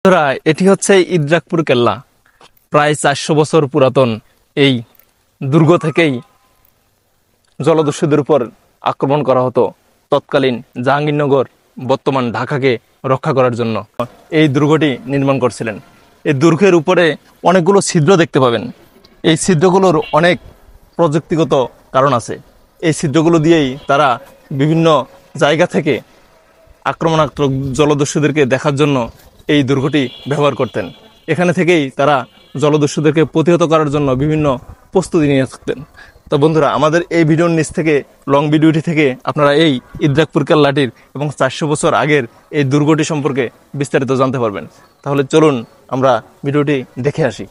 বন্ধুরা, এটি হচ্ছে ইদ্রাকপুর কেল্লা। প্রায় 400 বছর পুরাতন এই দুর্গ থেকেই জলদস্যুদের উপর আক্রমণ করা হতো তৎকালীন জাহাঙ্গীরনগর, বর্তমান ঢাকাকে রক্ষা করার জন্য এই দুর্গটি নির্মাণ করছিলেন। এই দুর্গের উপরে অনেকগুলো ছিদ্র দেখতে পাবেন। এই ছিদ্রগুলোর অনেক প্রযুক্তিগত কারণ আছে। এই ছিদ্রগুলো দিয়েই তারা বিভিন্ন জায়গা থেকে আক্রমণাত্মক জলদস্যুদেরকে দেখার জন্য এই দুর্গটি ব্যবহার করতেন। এখানে থেকেই তারা জলদস্যুদেরকে প্রতিহত করার জন্য বিভিন্ন প্রস্তুতি নিয়ে থাকতেন। তো বন্ধুরা, আমাদের এই ভিডিওর নিচ থেকে লং ভিডিওটি থেকে আপনারা এই ইদ্রাকপুর কেল্লাটির এবং 400 বছর আগের এই দুর্গটি সম্পর্কে বিস্তারিত জানতে পারবেন। তাহলে চলুন আমরা ভিডিওটি দেখে আসি।